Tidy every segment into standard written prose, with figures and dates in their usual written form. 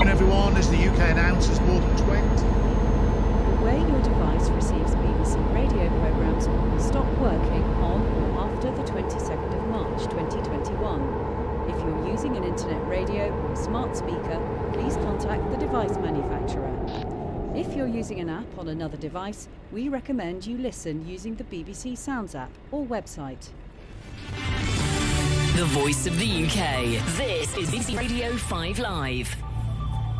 Everyone, as the UK announces more than 20. The way your device receives BBC radio programmes will stop working on or after the 22nd of March 2021. If you're using an internet radio or smart speaker, please contact the device manufacturer. If you're using an app on another device, we recommend you listen using the BBC Sounds app or website. The voice of the UK. This is BBC Radio 5 Live.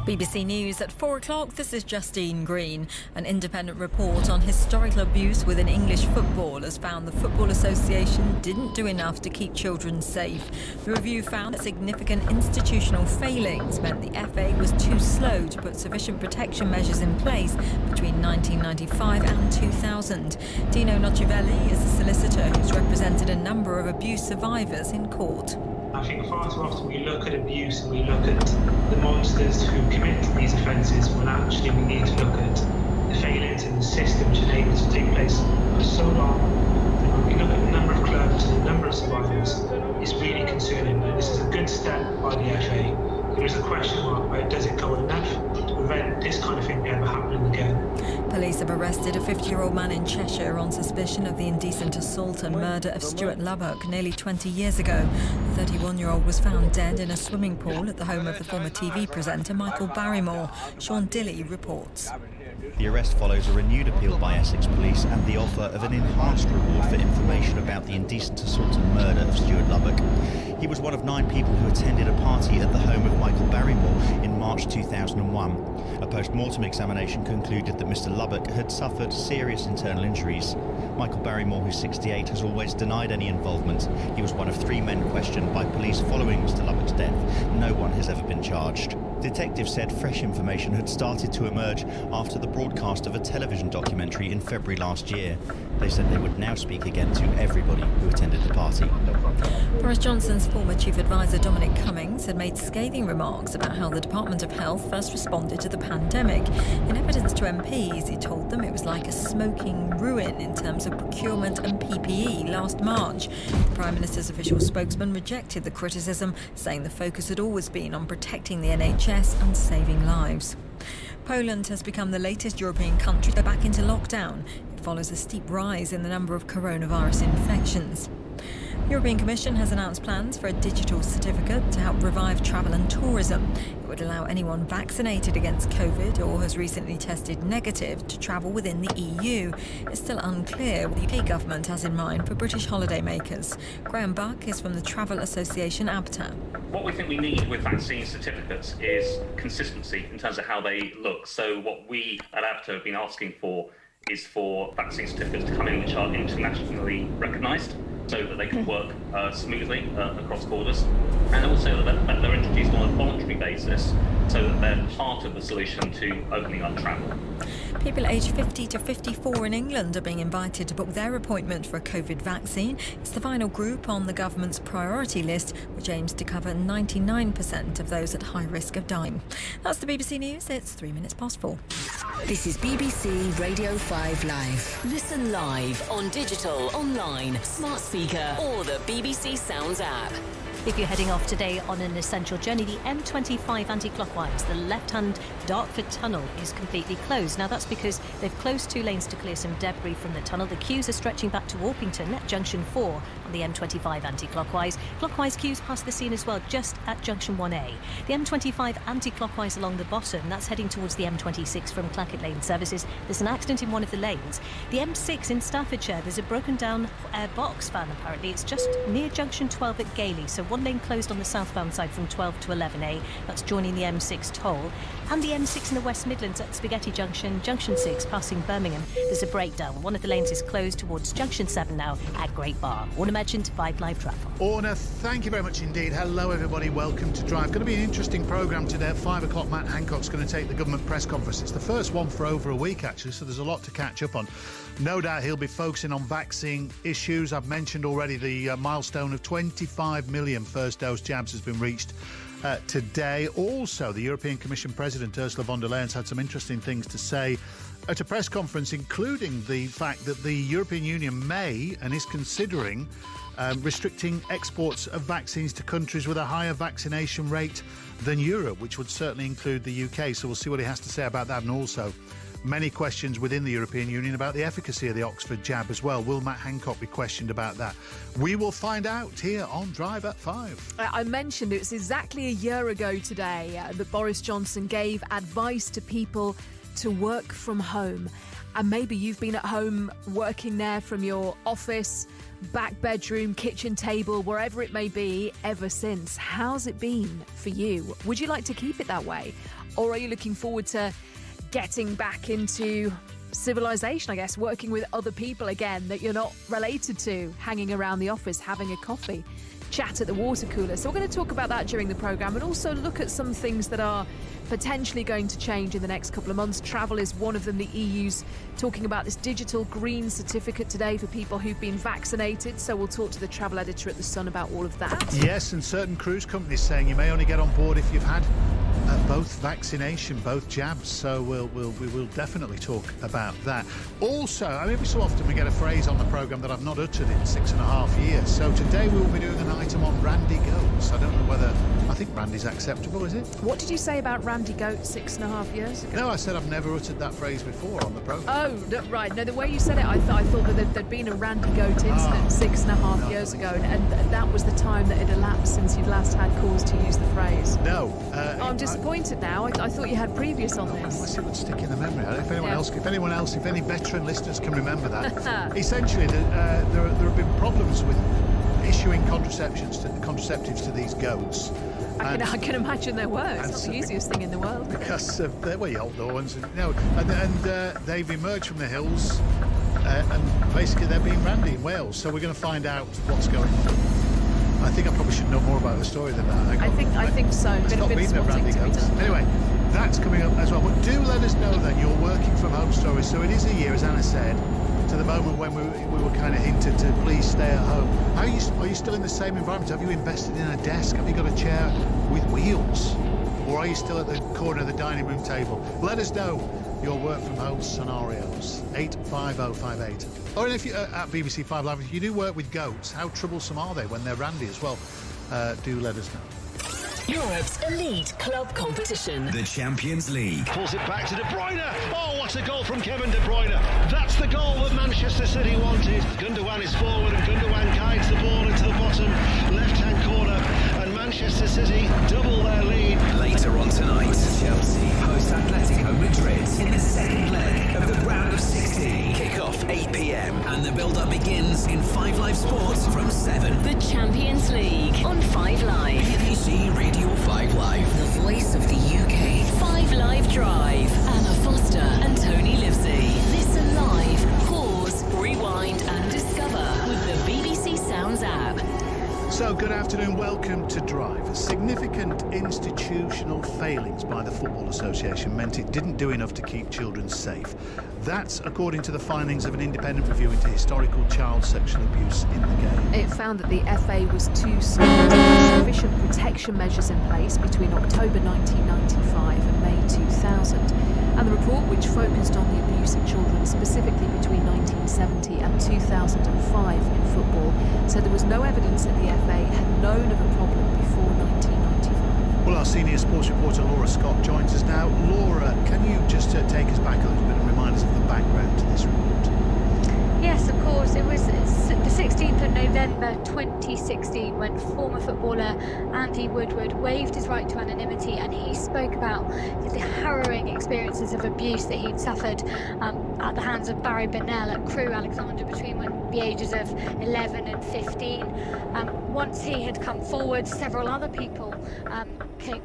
BBC News at 4 o'clock. This is Justine Green. An independent report on historical abuse within English football has found the Football Association didn't do enough to keep children safe. The review found that significant institutional failings meant the FA was too slow to put sufficient protection measures in place between 1995 and 2000. Dino Nocivelli is a solicitor who's represented a number of abuse survivors in court. I think far too often we look at abuse and we look at the monsters who commit these offences when actually we need to look at the failings in the system which enable it to take place for so long. And when we look at the number of clubs and the number of survivors, it's really concerning. And this is a good step by the FA. There is a question mark about does it go enough to prevent this kind of thing ever happening again. Police have arrested a 50-year-old man in Cheshire on suspicion of the indecent assault and murder of Stuart Lubbock nearly 20 years ago. The 31-year-old was found dead in a swimming pool at the home of the former TV presenter Michael Barrymore. Sean Dilley reports. The arrest follows a renewed appeal by Essex Police and the offer of an enhanced reward for information about the indecent assault and murder of Stuart Lubbock. He was one of 9 people who attended a party at the home of Michael Barrymore in March 2001. A post-mortem examination concluded that Mr Lubbock had suffered serious internal injuries. Michael Barrymore, who's 68, has always denied any involvement. He was one of 3 men questioned by police following Mr Lubbock's death. No one has ever been charged. Detectives said fresh information had started to emerge after the broadcast of a television documentary in February last year. They said they would now speak again to everybody who attended the party. Boris Johnson's former chief advisor Dominic Cummings had made scathing remarks about how the Department of Health first responded to the pandemic. In evidence to MPs, he told them it was like a smoking ruin in terms of procurement and PPE last March. The Prime Minister's official spokesman rejected the criticism, saying the focus had always been on protecting the NHS and saving lives. Poland has become the latest European country to go back into lockdown. It follows a steep rise in the number of coronavirus infections. The European Commission has announced plans for a digital certificate to help revive travel and tourism. It would allow anyone vaccinated against COVID or has recently tested negative to travel within the EU. It's still unclear what the UK government has in mind for British holidaymakers. Graham Buck is from the travel association ABTA. What we think we need with vaccine certificates is consistency in terms of how they look. So what we at ABTA have been asking for is for vaccine certificates to come in which are internationally recognised, so that they can work smoothly across borders, and also that they're introduced on a voluntary basis so that they're part of the solution to opening up travel. People aged 50 to 54 in England are being invited to book their appointment for a COVID vaccine. It's the final group on the government's priority list, which aims to cover 99% of those at high risk of dying. That's the BBC News. It's 3 minutes past 4. This is BBC Radio 5 Live. Listen live on digital, online, smart speaker, or the BBC Sounds app. If you're heading off today on an essential journey, the M25 anti-clockwise, the left-hand Dartford tunnel is completely closed. Now that's because they've closed 2 lanes to clear some debris from the tunnel. The queues are stretching back to Orpington at junction 4 on the M25 anti-clockwise. Clockwise queues past the scene as well, just at junction 1A. The M25 anti-clockwise along the bottom, that's heading towards the M26 from Clackett Lane services. There's an accident in one of the lanes. The M6 in Staffordshire, there's a broken down box van apparently. It's just near junction 12 at Gailey, so 1 lane closed on the southbound side from 12 to 11A. That's joining the M6 toll. And the M6 in the West Midlands at Spaghetti Junction, junction 6 passing Birmingham. There's a breakdown. One of the lanes is closed towards junction 7 now at Great Bar. Orna Merchant, 5 Live Travel. Orna, thank you very much indeed. Hello everybody, welcome to Drive. Going to be an interesting programme today. At 5 o'clock, Matt Hancock's going to take the government press conference. It's the first one for over a week actually, so there's a lot to catch up on. No doubt he'll be focusing on vaccine issues. I've mentioned already the milestone of 25 million first dose jabs has been reached today. Also, the European Commission President Ursula von der Leyen's had some interesting things to say at a press conference, including the fact that the European Union may and is considering restricting exports of vaccines to countries with a higher vaccination rate than Europe, which would certainly include the UK. So we'll see what he has to say about that, and also many questions within the European Union about the efficacy of the Oxford jab as well. Will Matt Hancock be questioned about that? We will find out here on Drive at 5. I mentioned it's exactly a year ago today that Boris Johnson gave advice to people to work from home. And maybe you've been at home working there from your office, back bedroom, kitchen table, wherever it may be, ever since. How's it been for you? Would you like to keep it that way? Or are you looking forward to getting back into civilization, I guess, working with other people again that you're not related to, hanging around the office, having a coffee, chat at the water cooler? So we're going to talk about that during the programme, and also look at some things that are potentially going to change in the next couple of months. Travel is one of them. The EU's talking about this digital green certificate today for people who've been vaccinated. So we'll talk to the travel editor at The Sun about all of that. Yes, and certain cruise companies saying you may only get on board if you've had both vaccination, both jabs. So we will definitely talk about that. Also, I mean, every so often we get a phrase on the programme that I've not uttered in 6.5 years. So today we will be doing an item on Randy Goats. I don't know whether, I think Randy's acceptable, is it? What did you say about Randy Goat 6.5 years ago? No, I said I've never uttered that phrase before on the programme. Oh, no, right. No, the way you said it, I thought that there'd been a Randy Goat incident 6.5 years ago, and that was the time that had elapsed since you'd last had cause to use the phrase. No. I'm disappointed now. I thought you had previous on this. Unless it would stick in the memory. If anyone else, if any veteran listeners can remember that. Essentially, there have been problems with issuing contraceptives to these goats. I can imagine there were. It's not the easiest thing in the world. Because they were the older ones, and they've emerged from the hills, and basically they're being randy in Wales. So we're going to find out what's going on. I think I probably should know more about the story than that. I think so. A bit of spotting to be done. Anyway, that's coming up as well. But do let us know then your working from home story. So it is a year, as Anna said, to the moment when we were kind of hinted to please stay at home. Are you still in the same environment? Have you invested in a desk? Have you got a chair with wheels? Or are you still at the corner of the dining room table? Let us know your work from home scenarios. 85058. Or if you at BBC 5 Live, if you do work with goats, how troublesome are they when they're randy as well? Do let us know. Europe's elite club competition. The Champions League. Pulls it back to De Bruyne. Oh, what a goal from Kevin De Bruyne. That's the goal that Manchester City wanted. Gundogan is forward and Gundogan guides the ball into the bottom left-hand corner. And Manchester City double their lead. Later on tonight, Chelsea host Atletico Madrid in the second leg of the round of 16. Kick-off 8 p.m. and the build-up begins in 5 Live Sports from 7. The Champions League on 5 Live. BBC Radio 5 Live. The voice of the UK. 5 Live Drive. Anna Foster and Tony Livesey. Listen live, pause, rewind and discover with the BBC Sounds app. So, good afternoon, welcome to Drive. Significant institutional failings by the Football Association meant it didn't do enough to keep children safe. That's according to the findings of an independent review into historical child sexual abuse in the game. It found that the FA was too slow to have sufficient protection measures in place between October 1995 and May 2000. And the report, which focused on the abuse of children specifically between 1970 and 2005 in football, said said there was no evidence that the FA had known of a problem before 1995. Well, our senior sports reporter Laura Scott joins us now. Laura, can you just take us back a little bit and remind us of the background to this report? Yes, of course. It was the 16th of November 2016 when former footballer Andy Woodward waived his right to anonymity, and he spoke about the harrowing experiences of abuse that he'd suffered at the hands of Barry Bennell at Crewe Alexandra between the ages of 11 and 15. Once he had come forward, several other people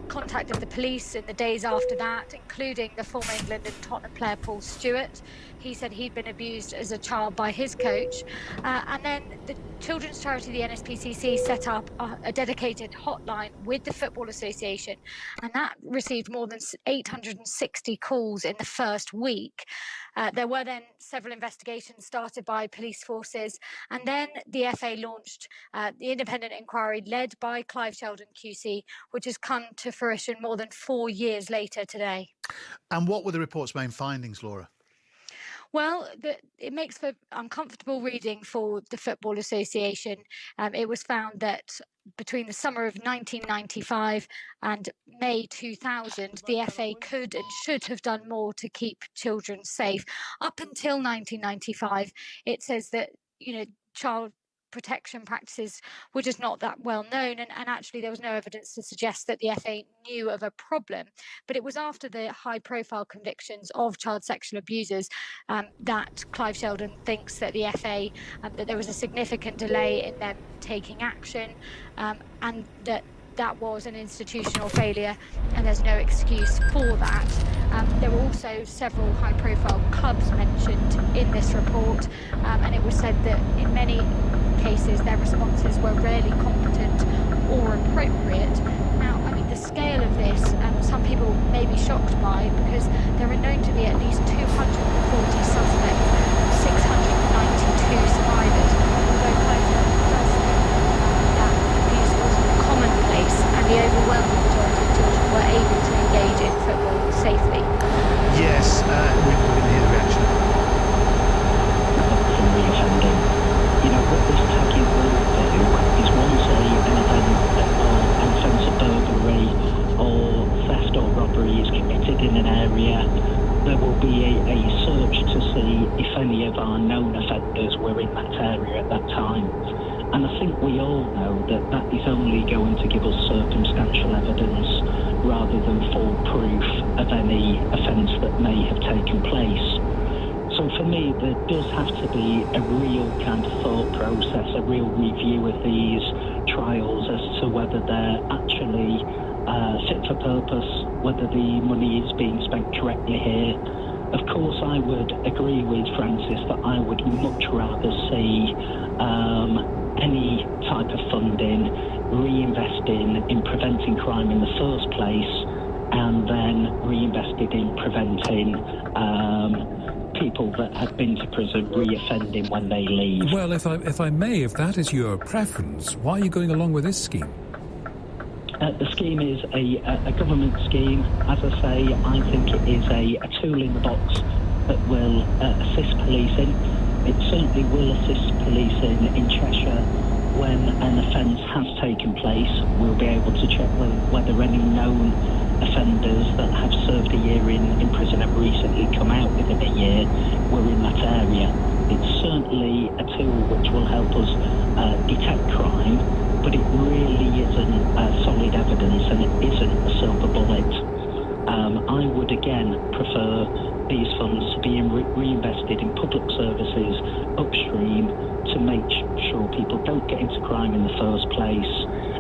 contacted the police in the days after that, including the former England and Tottenham player Paul Stewart. He said he'd been abused as a child by his coach. And then the children's charity, the NSPCC, set up a dedicated hotline with the Football Association, and that received more than 860 calls in the first week. There were then several investigations started by police forces, and then the FA launched the independent inquiry led by Clive Sheldon QC, which has come to fruition more than 4 years later today. And what were the report's main findings, Laura? Well, it makes for uncomfortable reading for the Football Association. It was found that between the summer of 1995 and May 2000, the FA could and should have done more to keep children safe. Up until 1995, it says that, child protection practices were just not that well known, and actually there was no evidence to suggest that the FA knew of a problem. But it was after the high profile convictions of child sexual abusers that Clive Sheldon thinks that the FA, that there was a significant delay in them taking action, and that was an institutional failure, and there's no excuse for that. There were also several high-profile clubs mentioned in this report, and it was said that in many cases their responses were rarely competent or appropriate. Now, the scale of this, some people may be shocked by, because there are known to be at least 240 suspects, 692 survivors, although Clive Sheldon does say that abuse was commonplace and the overwhelming majority of children were able to engage in football safely. Yes, we can hear the reaction. From reoffending. What this tagging will do is once an offence of burglary or theft or robbery is committed in an area, there will be a search to see if any of our known offenders were in that area at that time. And I think we all know that is only going to give us circumstantial evidence rather than full proof of any offence that may have taken place. So for me, there does have to be a real kind of thought process, a real review of these trials as to whether they're actually fit for purpose, whether the money is being spent correctly here. Of course, I would agree with Francis that I would much rather see any type of funding reinvested in preventing crime in the first place, and then reinvested in preventing people that have been to prison reoffending when they leave. Well, if I may, if that is your preference, why are you going along with this scheme? The scheme is a government scheme. As I say, I think it is a tool in the box that will assist policing. It certainly will assist policing in Cheshire when an offence has taken place. We'll be able to check whether any known offenders that have served a year in prison and recently come out within a year were in that area. It's certainly a tool which will help us detect crime, but it really isn't solid evidence, and it isn't a silver bullet. I would again prefer these funds to be reinvested in public services upstream to make sure people don't get into crime in the first place.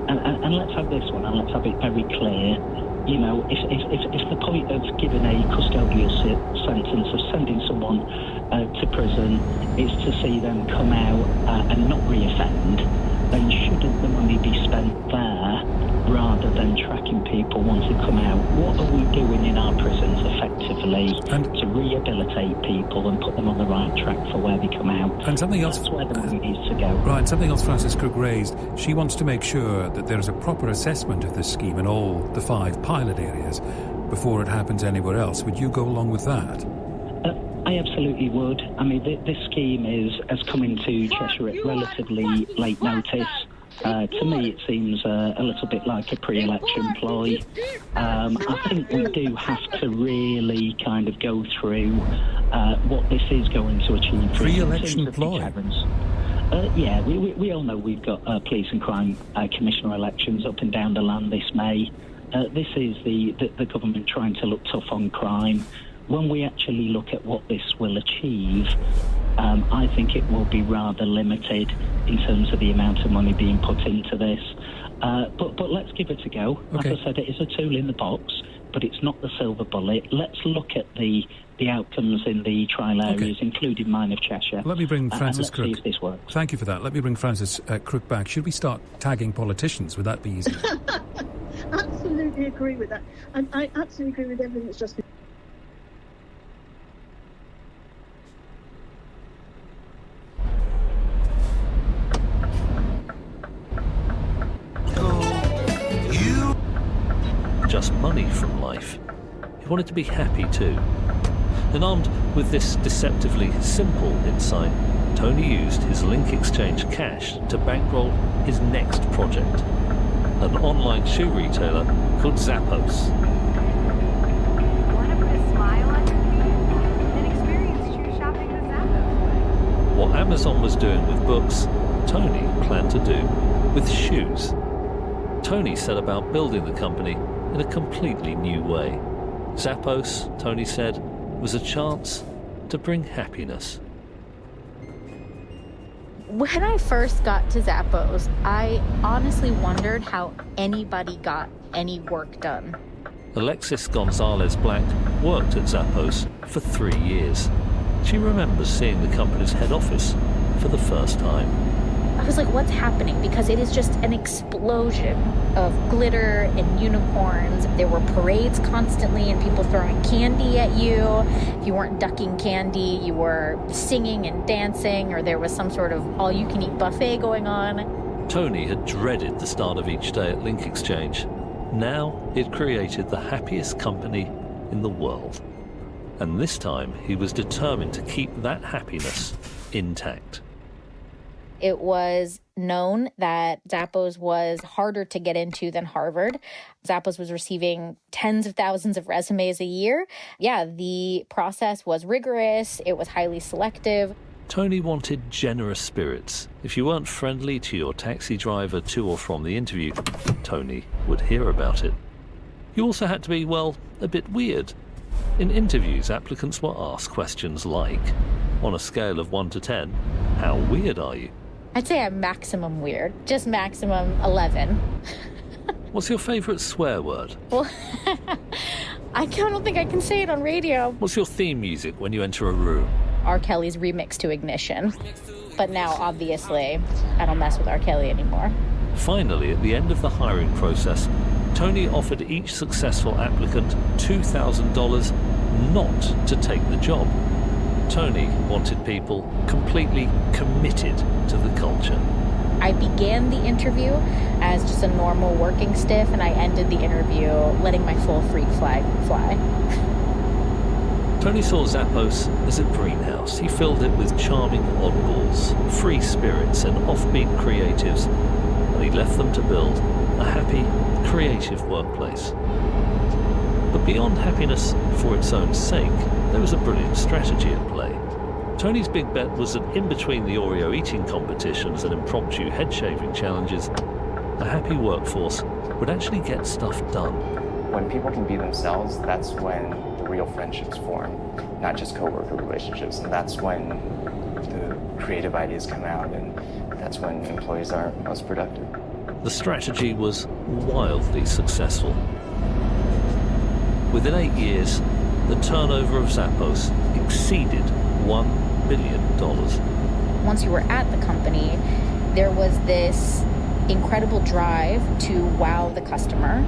And let's have this one, and let's have it very clear. If the point of giving a custodial sentence, of sending someone to prison, is to see them come out and not reoffend, then shouldn't the money be spent there rather than tracking people once they come out? What are we doing in our prisons effectively to rehabilitate people and put them on the right track for where they come out? And something else, that's where the money needs to go. Right, something else Francis Crook raised. She wants to make sure that there is a proper assessment of this scheme in all the 5 pilot areas before it happens anywhere else. Would you go along with that? I I absolutely would. I mean, this scheme has come into Cheshire at relatively late notice. To me, it seems a little bit like a pre-election ploy. I think we do have to really kind of go through what this is going to achieve. Pre-election ploy? Yeah, we all know we've got police and crime commissioner elections up and down the land this May. This is the government trying to look tough on crime. When we actually look at what this will achieve, I think it will be rather limited in terms of the amount of money being put into this. But let's give it a go. Okay. As I said, it is a tool in the box, but it's not the silver bullet. Let's look at the outcomes in the trial areas, including mine of Cheshire. Let me bring Francis and let's Crook. see if this works. Thank you for that. Let me bring Francis Crook back. Should we start tagging politicians? Would that be easy? Absolutely agree with that. And I absolutely agree with everything that's just been. Just money from life. He wanted to be happy too. And armed with this deceptively simple insight, Tony used his Link Exchange cash to bankroll his next project, an online shoe retailer called Zappos. Want to put a smile on your face? Then experience shoe shopping with Zappos. What Amazon was doing with books, Tony planned to do with shoes. Tony set about building the company in a completely new way. Zappos, Tony said, was a chance to bring happiness. When I first got to Zappos, I honestly wondered how anybody got any work done. Alexis Gonzalez-Black worked at Zappos for 3 years. She remembers seeing the company's head office for the first time. I was like, what's happening? Because it is just an explosion of glitter and unicorns. There were parades constantly and people throwing candy at you. If you weren't ducking candy, you were singing and dancing, or there was some sort of all-you-can-eat buffet going on. Tony had dreaded the start of each day at Link Exchange. Now it created the happiest company in the world. And this time he was determined to keep that happiness intact. It was known that Zappos was harder to get into than Harvard. Zappos was receiving tens of thousands of resumes a year. Yeah, the process was rigorous. It was highly selective. Tony wanted generous spirits. If you weren't friendly to your taxi driver to or from the interview, Tony would hear about it. You also had to be, well, a bit weird. In interviews, applicants were asked questions like, on a scale of 1 to 10, how weird are you? I'd say I'm maximum weird, just maximum 11. What's your favourite swear word? Well, I don't think I can say it on radio. What's your theme music when you enter a room? R. Kelly's remix to Ignition. But now, obviously, I don't mess with R. Kelly anymore. Finally, at the end of the hiring process, Tony offered each successful applicant $2,000 not to take the job. Tony wanted people completely committed to the culture. I began the interview as just a normal working stiff, and I ended the interview letting my full freak flag fly. Tony saw Zappos as a greenhouse. He filled it with charming oddballs, free spirits and offbeat creatives, and he left them to build a happy, creative workplace. But beyond happiness for its own sake, there was a brilliant strategy at play. Tony's big bet was that in between the Oreo eating competitions and impromptu head-shaving challenges, a happy workforce would actually get stuff done. When people can be themselves, that's when the real friendships form, not just coworker relationships. And that's when the creative ideas come out, and that's when employees are most productive. The strategy was wildly successful. Within 8 years, the turnover of Zappos exceeded $1 billion. Once you were at the company, there was this incredible drive to wow the customer.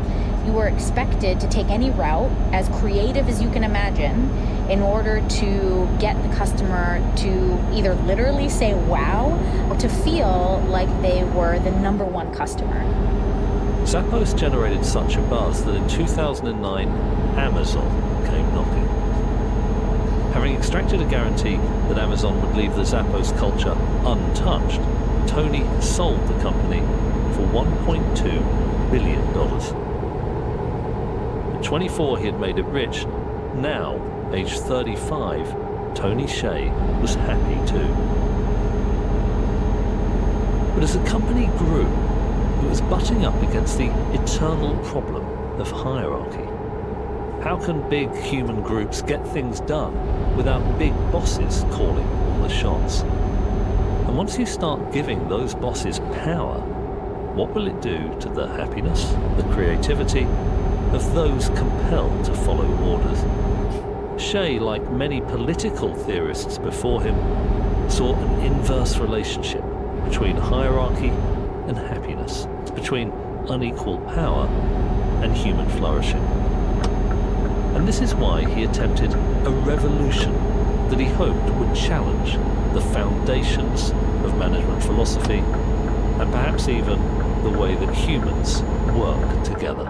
You were expected to take any route, as creative as you can imagine, in order to get the customer to either literally say wow or to feel like they were the #1 customer. Zappos generated such a buzz that in 2009, Amazon came knocking. Having extracted a guarantee that Amazon would leave the Zappos culture untouched, Tony sold the company for $1.2 billion. At 24, he had made it rich. Now, aged 35, Tony Hsieh was happy too. But as the company grew, it was butting up against the eternal problem of hierarchy. How can big human groups get things done without big bosses calling all the shots? And once you start giving those bosses power, what will it do to the happiness, the creativity of those compelled to follow orders? Hsieh, like many political theorists before him, saw an inverse relationship between hierarchy and happiness, between unequal power and human flourishing. And this is why he attempted a revolution that he hoped would challenge the foundations of management philosophy and perhaps even the way that humans work together.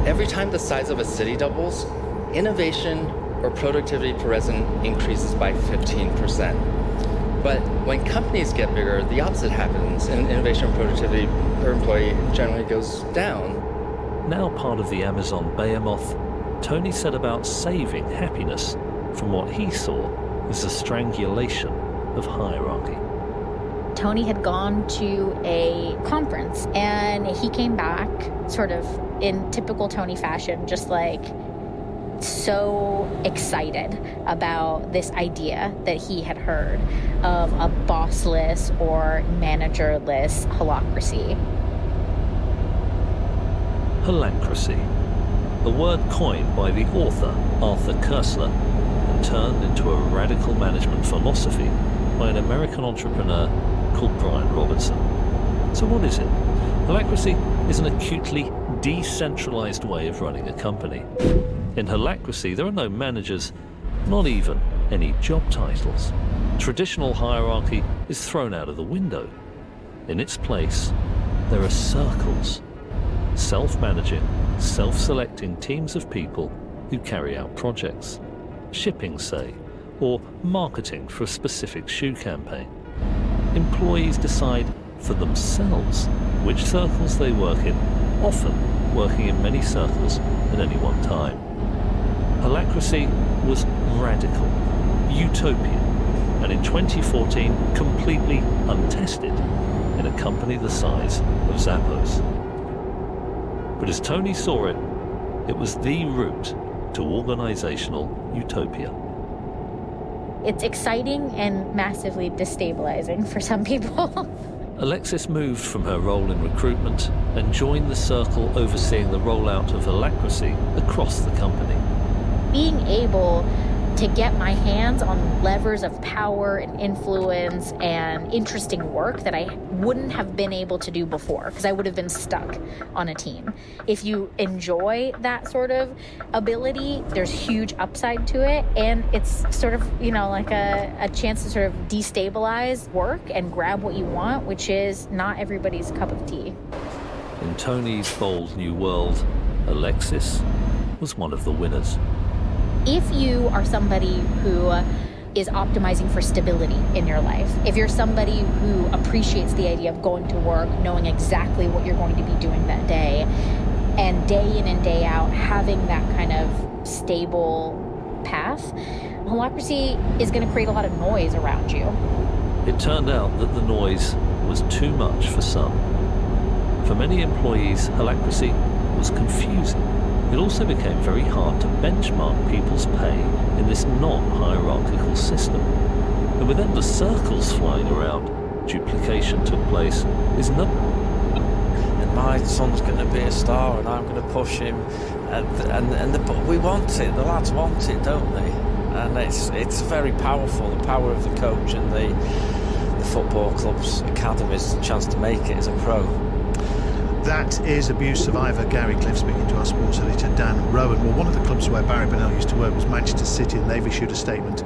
Every time the size of a city doubles, innovation or productivity per resident increases by 15%. But when companies get bigger, the opposite happens, and innovation and productivity per employee generally goes down. Now part of the Amazon behemoth, Tony set about saving happiness from what he saw as the strangulation of hierarchy. Tony had gone to a conference and he came back sort of in typical Tony fashion, just like so excited about this idea that he had heard of a bossless or managerless holacracy. Holacracy, a word coined by the author Arthur Koestler and turned into a radical management philosophy by an American entrepreneur called Brian Robertson. So what is it? Holacracy is an acutely decentralized way of running a company. In holacracy, there are no managers, not even any job titles. Traditional hierarchy is thrown out of the window. In its place, there are circles, self-managing, self-selecting teams of people who carry out projects, shipping, say, or marketing for a specific shoe campaign. Employees decide for themselves which circles they work in, often working in many circles at any one time. Holacracy was radical, utopian, and in 2014 completely untested in a company the size of Zappos. But as Tony saw it, it was the route to organizational utopia. It's exciting and massively destabilizing for some people. Alexis moved from her role in recruitment and joined the circle overseeing the rollout of holacracy across the company. Being able to get my hands on levers of power and influence and interesting work that I wouldn't have been able to do before because I would have been stuck on a team. If you enjoy that sort of ability, there's huge upside to it, and it's sort of, like a chance to sort of destabilize work and grab what you want, which is not everybody's cup of tea. In Tony's bold new world, Alexis was one of the winners. If you are somebody who is optimizing for stability in your life, if you're somebody who appreciates the idea of going to work, knowing exactly what you're going to be doing that day, and day in and day out having that kind of stable path, holacracy is going to create a lot of noise around you. It turned out that the noise was too much for some. For many employees, holacracy was confusing. It also became very hard to benchmark people's pay in this non-hierarchical system. And with endless circles flying around, duplication took place. And my son's going to be a star and I'm going to push him. But we want it, the lads want it, don't they? And it's very powerful, the power of the coach and the football club's academies, the chance to make it as a pro. That is abuse survivor Gary Cliff speaking to our sports editor Dan Rowan. Well, one of the clubs where Barry Bennell used to work was Manchester City, and they've issued a statement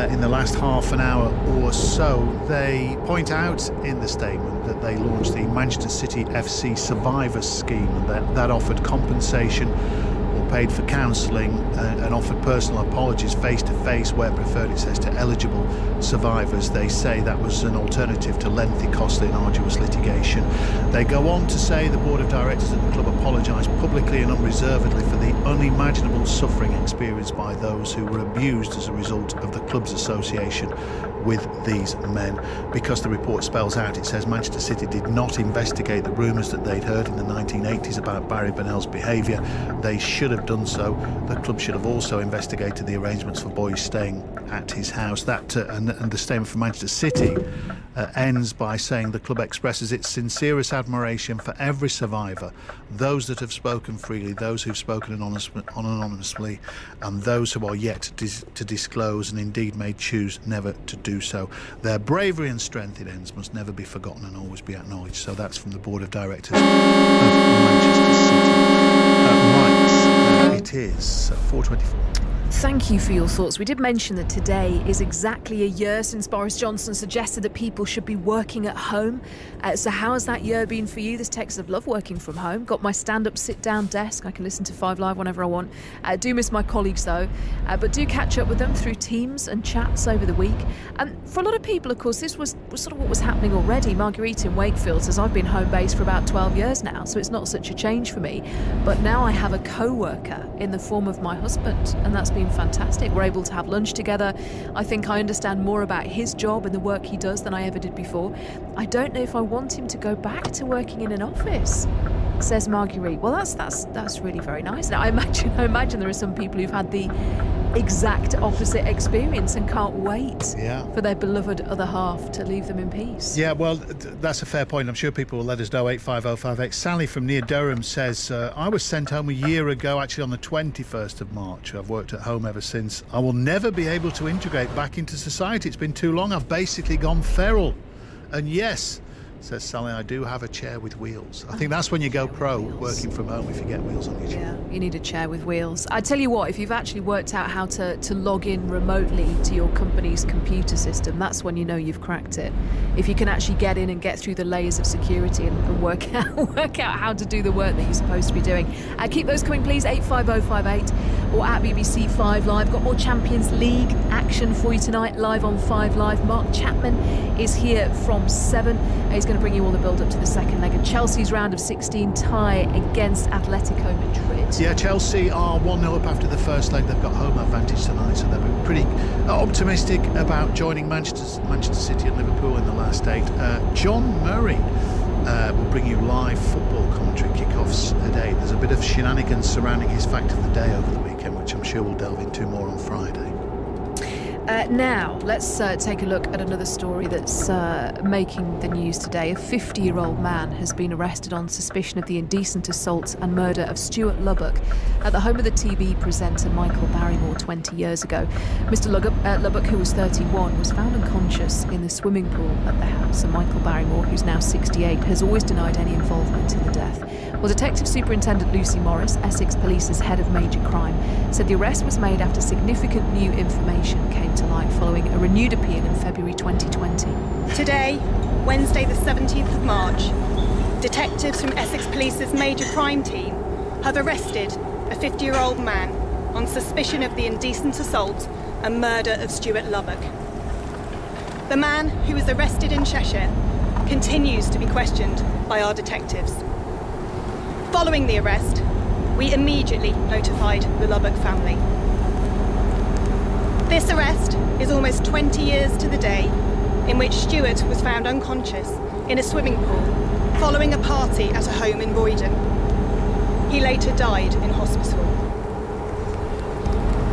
in the last half an hour or so. They point out in the statement that they launched the Manchester City FC Survivors Scheme, and that offered compensation or paid for counselling and offered personal apologies face-to-face where preferred, it says, to eligible survivors. They say that was an alternative to lengthy, costly and arduous litigation. They go on to say the board of directors at the club apologised publicly and unreservedly for the unimaginable suffering experienced by those who were abused as a result of the club's association with these men. Because the report spells out, it says Manchester City did not investigate the rumours that they'd heard in the 1980s about Barry Bennell's behaviour. They should have done so. The club should have also investigated the arrangements for boys staying at his house. That and the statement from Manchester City ends by saying the club expresses its sincerest admiration for every survivor, those that have spoken freely, those who've spoken anonymously, and those who are yet to disclose and indeed may choose never to do so. Their bravery and strength, it ends, must never be forgotten and always be acknowledged. So that's from the board of directors of Manchester City. It is 4:24. Thank you for your thoughts. We did mention that today is exactly a year since Boris Johnson suggested that people should be working at home. So how has that year been for you? This text says, love working from home. Got my stand-up, sit-down desk. I can listen to 5 Live whenever I want. Do miss my colleagues, though. But do catch up with them through Teams and chats over the week. And for a lot of people, of course, this was sort of what was happening already. Marguerite in Wakefield says, I've been home-based for about 12 years now, so it's not such a change for me. But now I have a co-worker in the form of my husband, and that's been fantastic. We're able to have lunch together. I think I understand more about his job and the work he does than I ever did before. I don't know if I want him to go back to working in an office, says Marguerite. Well, that's really very nice. Now, I imagine there are some people who've had the exact opposite experience and can't wait for their beloved other half to leave them in peace. Yeah, well, that's a fair point. I'm sure people will let us know. 85058. Sally from near Durham says, I was sent home a year ago, actually on the 21st of March. I've worked at home ever since. I will never be able to integrate back into society. It's been too long. I've basically gone feral. And yes, says Sally, I do have a chair with wheels. I think that's when you go pro, working from home, if you get wheels on your chair. Yeah, you need a chair with wheels. I tell you what, if you've actually worked out how to log in remotely to your company's computer system, that's when you know you've cracked it. If you can actually get in and get through the layers of security and work out how to do the work that you're supposed to be doing. Keep those coming, please. 85058 or at BBC 5 Live. Got more Champions League action for you tonight, live on 5 Live. Mark Chapman is here from 7. He's going to bring you all the build-up to the second leg of Chelsea's round of 16 tie against Atletico Madrid. Yeah, Chelsea are 1-0 up after the first leg. They've got home advantage tonight, so they'll be pretty optimistic about joining Manchester City and Liverpool in the last 8. John Murray will bring you live football commentary kickoffs at 8. There's a bit of shenanigans surrounding his fact of the day over the weekend, which I'm sure we'll delve into more on Friday. Now, let's take a look at another story that's making the news today. A 50-year-old man has been arrested on suspicion of the indecent assault and murder of Stuart Lubbock at the home of the TV presenter Michael Barrymore 20 years ago. Mr. Lubbock, who was 31, was found unconscious in the swimming pool at the house, and Michael Barrymore, who's now 68, has always denied any involvement in the death. Well, Detective Superintendent Lucy Morris, Essex Police's head of major crime, said the arrest was made after significant new information came to light following a renewed appeal in February 2020. Today, Wednesday the 17th of March, detectives from Essex Police's major crime team have arrested a 50-year-old man on suspicion of the indecent assault and murder of Stuart Lubbock. The man, who was arrested in Cheshire, continues to be questioned by our detectives. Following the arrest, we immediately notified the Lubbock family. This arrest is almost 20 years to the day in which Stuart was found unconscious in a swimming pool following a party at a home in Roydon. He later died in hospital.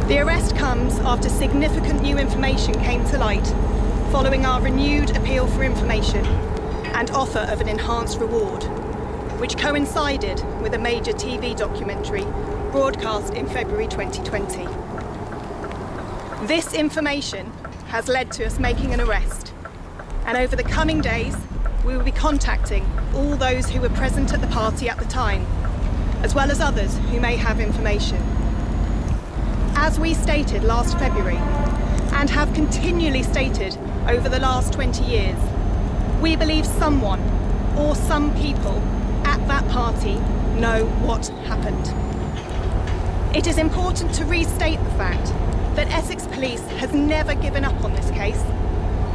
The arrest comes after significant new information came to light following our renewed appeal for information and offer of an enhanced reward, which coincided with a major TV documentary broadcast in February 2020. This information has led to us making an arrest, and over the coming days, we will be contacting all those who were present at the party at the time, as well as others who may have information. As we stated last February, and have continually stated over the last 20 years, we believe someone or some people at that party know what happened. It is important to restate the fact that Essex Police has never given up on this case,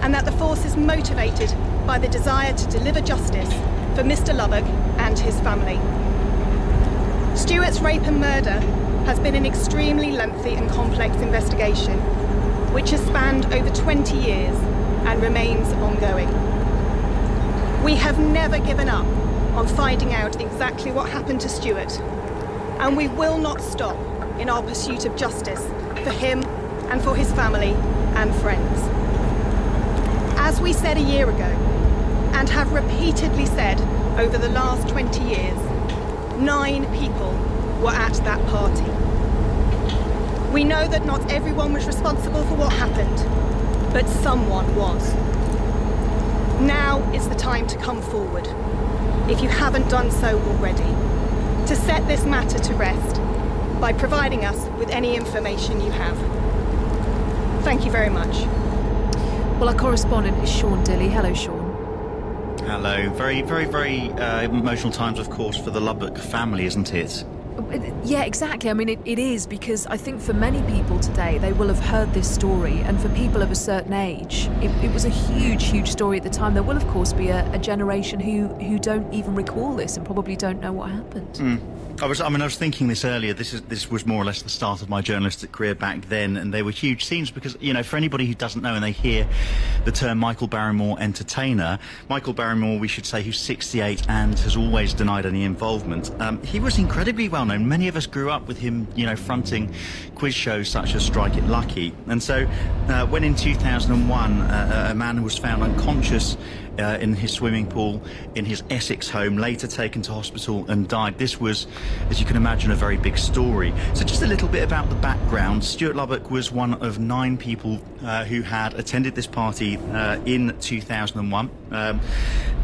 and that the force is motivated by the desire to deliver justice for Mr. Lubbock and his family. Stuart's rape and murder has been an extremely lengthy and complex investigation, which has spanned over 20 years and remains ongoing. We have never given up on finding out exactly what happened to Stuart, and we will not stop in our pursuit of justice for him and for his family and friends. As we said a year ago, and have repeatedly said over the last 20 years, 9 people were at that party. We know that not everyone was responsible for what happened, but someone was. Now is the time to come forward, if you haven't done so already, to set this matter to rest by providing us with any information you have. Thank you very much. Well, our correspondent is Sean Dilley. Hello, Sean. Hello. Very, very, very emotional times, of course, for the Lubbock family, isn't it? Yeah, exactly. I mean, it is, because I think for many people today, they will have heard this story, and for people of a certain age, it was a huge, huge story at the time. There will, of course, be a generation who don't even recall this and probably don't know what happened. I was thinking this earlier. This was more or less the start of my journalistic career back then, and they were huge scenes because, you know, for anybody who doesn't know and they hear the term Michael Barrymore entertainer, Michael Barrymore, we should say, who's 68 and has always denied any involvement. He was incredibly well known. Many of us grew up with him, you know, fronting quiz shows such as Strike It Lucky. And so when in 2001 a man who was found unconscious in his swimming pool in his Essex home, later taken to hospital and died. This was, as you can imagine, a very big story. So just a little bit about the background. Stuart Lubbock was one of 9 people who had attended this party in 2001.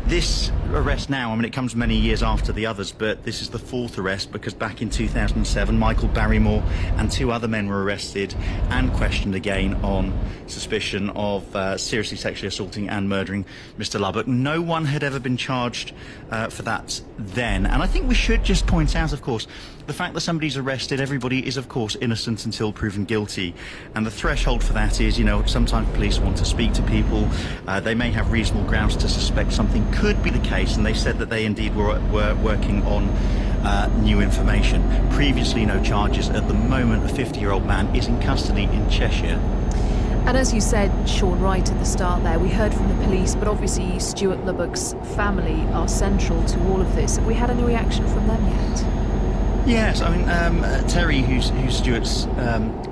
This arrest now, I mean, it comes many years after the others, but this is the 4th arrest because back in 2007, Michael Barrymore and 2 other men were arrested and questioned again on suspicion of seriously sexually assaulting and murdering Mr. Lubbock. No one had ever been charged for that then. And I think we should just point out, of course, the fact that somebody's arrested, everybody is, of course, innocent until proven guilty. And the threshold for that is, you know, sometimes police want to speak to people. They may have reasonable grounds to suspect something could be the case, and they said that they indeed were working on new information. Previously, no charges. At the moment, a 50-year-old man is in custody in Cheshire. And as you said, Sean, right at the start there, we heard from the police, but obviously Stuart Lubbock's family are central to all of this. Have we had any reaction from them yet? Yes, I mean, Terry, who's Stuart's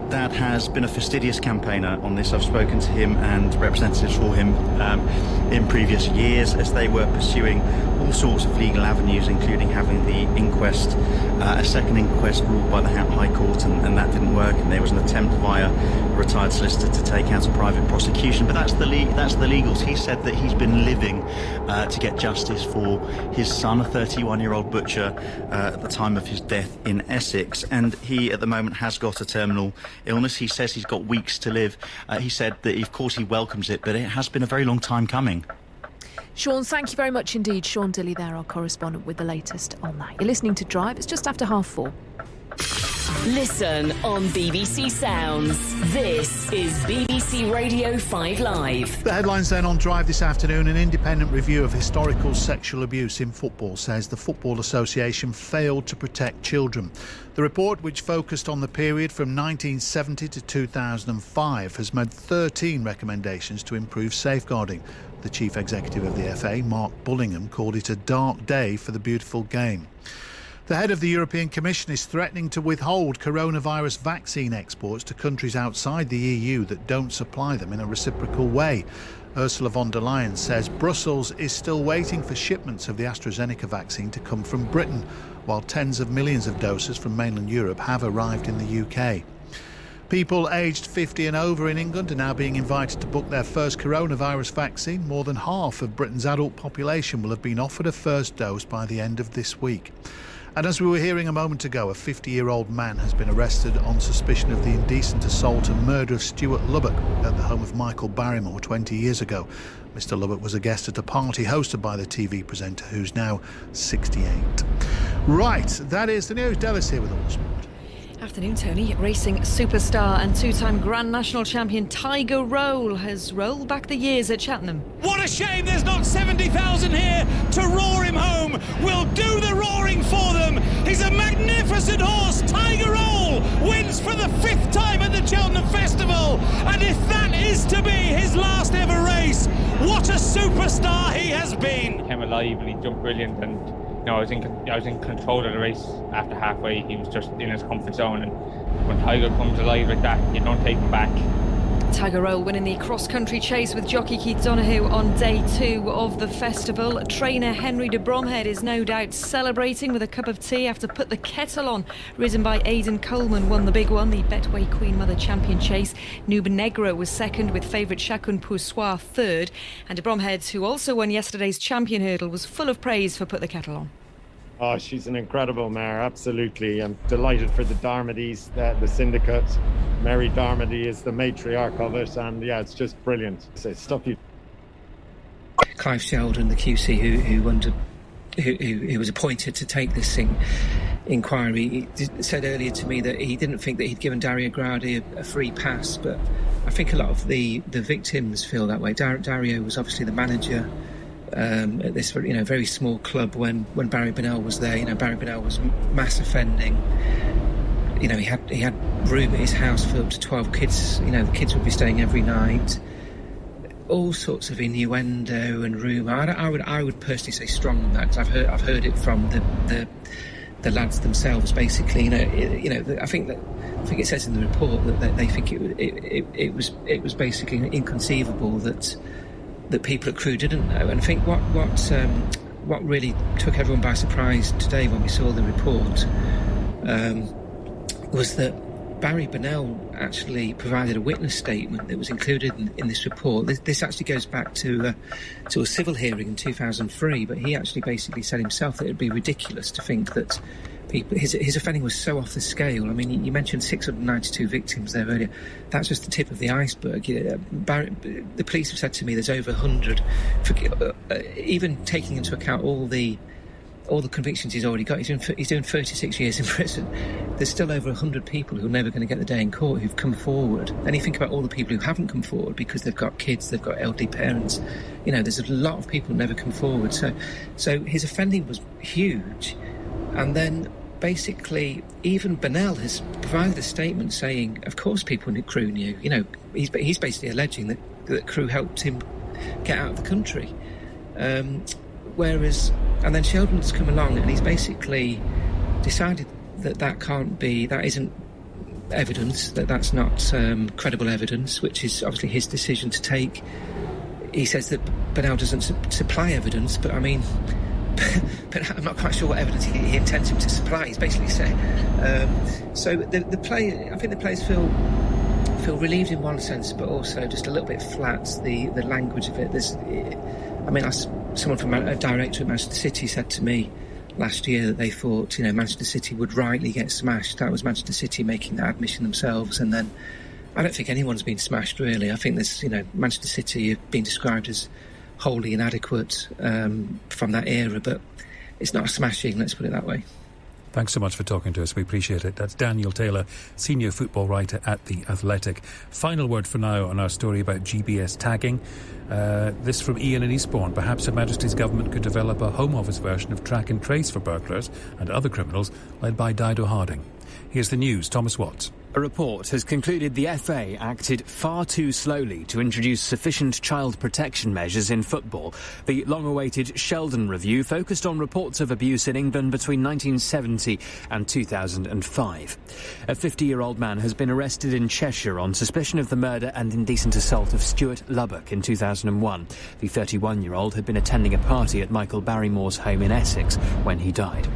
dad, has been a fastidious campaigner on this. I've spoken to him and representatives for him in previous years as they were pursuing all sorts of legal avenues, including having the inquest, a second inquest ruled by the High Court, and that didn't work, and there was an attempt via a retired solicitor to take out a private prosecution. But that's the legals. He said that he's been living to get justice for his son, a 31-year-old butcher, at the time of his death in Essex, and he at the moment has got a terminal illness. He says he's got weeks to live. He said that of course he welcomes it, but it has been a very long time coming. Sean, thank you very much indeed. Sean Dilley there, our correspondent, with the latest on that. You're listening to Drive. It's just after 4:30. Listen on BBC Sounds. This is BBC Radio 5 Live. The headlines then on Drive this afternoon. An independent review of historical sexual abuse in football says the Football Association failed to protect children. The report, which focused on the period from 1970 to 2005, has made 13 recommendations to improve safeguarding. The chief executive of the FA, Mark Bullingham, called it a dark day for the beautiful game. The head of the European Commission is threatening to withhold coronavirus vaccine exports to countries outside the EU that don't supply them in a reciprocal way. Ursula von der Leyen says Brussels is still waiting for shipments of the AstraZeneca vaccine to come from Britain, while tens of millions of doses from mainland Europe have arrived in the UK. People aged 50 and over in England are now being invited to book their first coronavirus vaccine. More than half of Britain's adult population will have been offered a first dose by the end of this week. And as we were hearing a moment ago, a 50-year-old man has been arrested on suspicion of the indecent assault and murder of Stuart Lubbock at the home of Michael Barrymore 20 years ago. Mr. Lubbock was a guest at a party hosted by the TV presenter, who's now 68. Right, that is the news. Della's here with all the sport. Afternoon, Tony. Racing superstar and two-time Grand National champion Tiger Roll has rolled back the years at Cheltenham. What a shame there's not 70,000 here to roar him home. We'll do the roaring for them. He's a magnificent horse. Tiger Roll wins for the 5th time at the Cheltenham Festival. And if that is to be his last ever race, what a superstar he has been. He came alive and he jumped brilliant, and I was in control of the race after halfway. He was just in his comfort zone, and when Tiger comes alive like that, you don't take him back. Tiger Roll winning the cross-country chase with jockey Keith Donoghue on day 2 of the festival. Trainer Henry de Bromhead is no doubt celebrating with a cup of tea after Put the Kettle On, ridden by Aidan Coleman, won the big one, the Betway Queen Mother Champion Chase. Nuba Negra was second, with favourite Chacun Pour Soi third. And de Bromhead, who also won yesterday's Champion Hurdle, was full of praise for Put the Kettle On. Oh, she's an incredible mare, absolutely. I'm delighted for the Darmodys, the syndicate. Mary Darmody is the matriarch of it, and yeah, it's just brilliant. It's stuff you... Clive Sheldon, the QC who was appointed to take this inquiry, he said earlier to me that he didn't think that he'd given Dario Gradi a free pass, but I think a lot of the victims feel that way. Dario was obviously the manager at this very small club when Barry Bonnell was there. Barry Bonnell was mass offending. He had room at his house for up to 12 kids. The kids would be staying every night. All sorts of innuendo and rumour. I would personally say strong on that, because I've heard it from the lads themselves. Basically, I think it says in the report that they think it was basically inconceivable that people at Crewe didn't know. And I think what really took everyone by surprise today when we saw the report was that Barry Bonnell actually provided a witness statement that was included in this report. This actually goes back to a civil hearing in 2003, but he actually basically said himself that it would be ridiculous to think that his offending was so off the scale. I mean, you mentioned 692 victims there earlier. That's just the tip of the iceberg. The police have said to me there's over 100, even taking into account all the convictions he's already got. He's doing 36 years in prison. There's still over 100 people who are never going to get the day in court who've come forward. And you think about all the people who haven't come forward because they've got kids, they've got elderly parents. There's a lot of people who never come forward. So his offending was huge. And then basically even Bonnell has provided a statement saying, of course people in Crewe knew. He's basically alleging that Crewe helped him get out of the country. And then Sheldon's come along and he's basically decided that isn't evidence, that's not credible evidence, which is obviously his decision to take. He says that Bonnell doesn't supply evidence, but I mean, but I'm not quite sure what evidence he intends him to supply. He's basically saying. So I think the players feel relieved in one sense, but also just a little bit flat. The language of it. Someone from a director at Manchester City said to me last year that they thought, Manchester City would rightly get smashed. That was Manchester City making that admission themselves, and then I don't think anyone's been smashed really. I think there's, Manchester City have been described as wholly inadequate from that era, but it's not a smashing, let's put it that way. Thanks so much for talking to us. We appreciate it. That's Daniel Taylor, senior football writer at The Athletic. Final word for now on our story about GBS tagging. This from Ian in Eastbourne. Perhaps Her Majesty's Government could develop a Home Office version of track and trace for burglars and other criminals, led by Dido Harding. Here's the news. Thomas Watts. A report has concluded the FA acted far too slowly to introduce sufficient child protection measures in football. The long-awaited Sheldon review focused on reports of abuse in England between 1970 and 2005. A 50-year-old man has been arrested in Cheshire on suspicion of the murder and indecent assault of Stuart Lubbock in 2001. The 31-year-old had been attending a party at Michael Barrymore's home in Essex when he died.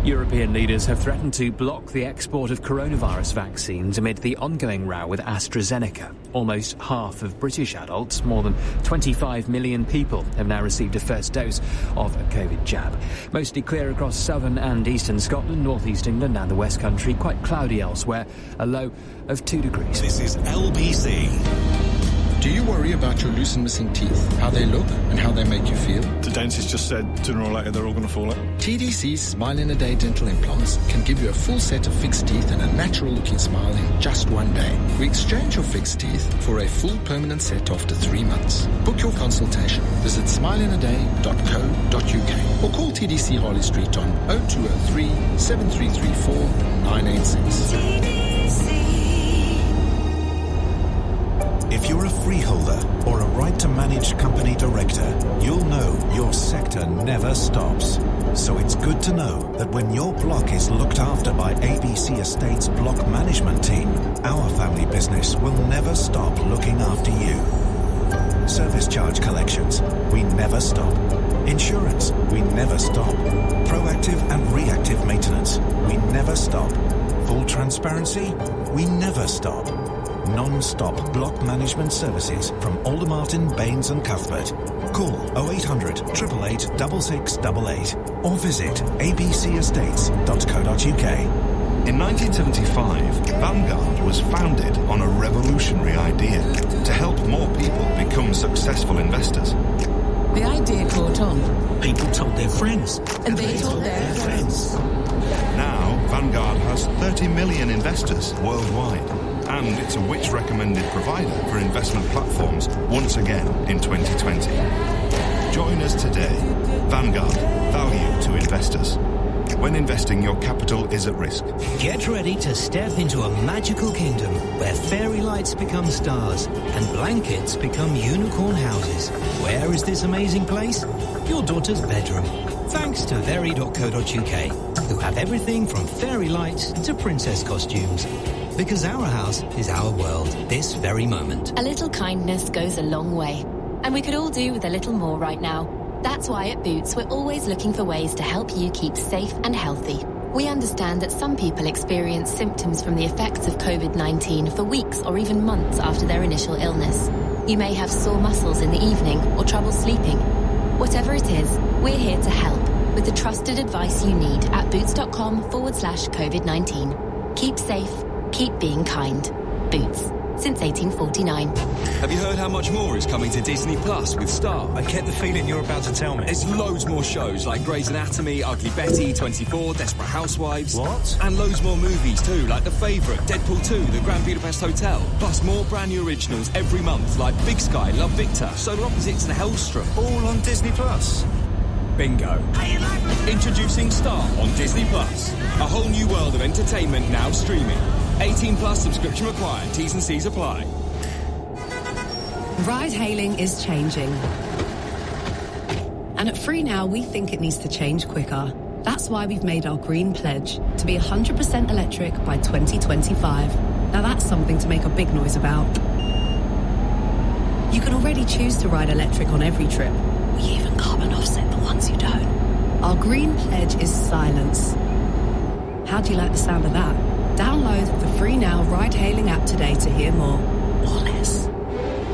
European leaders have threatened to block the export of coronavirus vaccines amid the ongoing row with AstraZeneca. Almost half of British adults, more than 25 million people, have now received a first dose of a COVID jab. Mostly clear across southern and eastern Scotland, northeast England and the West Country. Quite cloudy elsewhere, a low of 2 degrees. This is LBC. Do you worry about your loose and missing teeth, how they look and how they make you feel? The dentist just said sooner or later they're all going to fall out. TDC's Smile in a Day dental implants can give you a full set of fixed teeth and a natural looking smile in just one day. We exchange your fixed teeth for a full permanent set after 3 months. Book your consultation. Visit smileinaday.co.uk or call TDC Harley Street on 0203 7334 986. If you're a freeholder or a right-to-manage company director, you'll know your sector never stops. So it's good to know that when your block is looked after by ABC Estates Block Management Team, our family business will never stop looking after you. Service charge collections, we never stop. Insurance, we never stop. Proactive and reactive maintenance, we never stop. Full transparency, we never stop. Non-stop block management services from Aldermartin, Baines and Cuthbert. Call 0800 888 6688 or visit abcestates.co.uk. In 1975, Vanguard was founded on a revolutionary idea to help more people become successful investors. The idea caught on. People told their friends. And they told their friends. Now, Vanguard has 30 million investors worldwide. And it's a Which recommended provider for investment platforms once again in 2020. Join us today. Vanguard, value to investors. When investing, your capital is at risk. Get ready to step into a magical kingdom where fairy lights become stars and blankets become unicorn houses. Where is this amazing place? Your daughter's bedroom. Thanks to very.co.uk, who have everything from fairy lights to princess costumes. Because our house is our world, this very moment. A little kindness goes a long way. And we could all do with a little more right now. That's why at Boots we're always looking for ways to help you keep safe and healthy. We understand that some people experience symptoms from the effects of COVID-19 for weeks or even months after their initial illness. You may have sore muscles in the evening or trouble sleeping. Whatever it is, we're here to help with the trusted advice you need at boots.com/COVID-19. Keep safe. Keep being kind. Boots. Since 1849. Have you heard how much more is coming to Disney Plus with Star? I get the feeling you're about to tell me. There's loads more shows like Grey's Anatomy, Ugly Betty, 24, Desperate Housewives. What? And loads more movies too, like The Favourite, Deadpool 2, The Grand Budapest Hotel. Plus more brand new originals every month like Big Sky, Love Victor, Solar Opposites and Hellstrom. All on Disney Plus. Bingo. Introducing Star on Disney Plus. A whole new world of entertainment now streaming. 18 plus subscription required. T's and C's apply. Ride-hailing is changing. And at Free Now, we think it needs to change quicker. That's why we've made our green pledge to be 100% electric by 2025. Now that's something to make a big noise about. You can already choose to ride electric on every trip. We even carbon offset the ones you don't. Our green pledge is silence. How do you like the sound of that? Download the Free Now ride-hailing app today to hear more. Or less.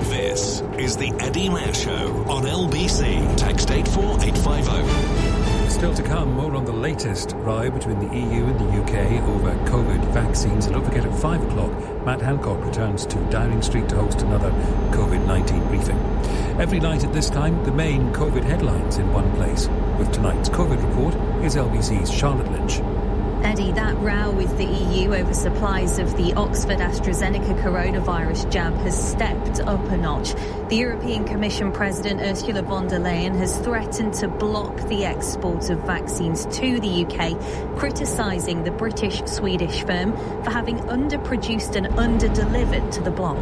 This is the Eddie Mair Show on LBC. Text 84850. Still to come, more on the latest row between the EU and the UK over COVID vaccines. And don't forget at 5 o'clock, Matt Hancock returns to Downing Street to host another COVID-19 briefing. Every night at this time, the main COVID headlines in one place. With tonight's COVID report, here's LBC's Charlotte Lynch. Eddie, that row with the EU over supplies of the Oxford AstraZeneca coronavirus jab has stepped up a notch. The European Commission President Ursula von der Leyen has threatened to block the export of vaccines to the UK, criticising the British-Swedish firm for having underproduced and underdelivered to the bloc.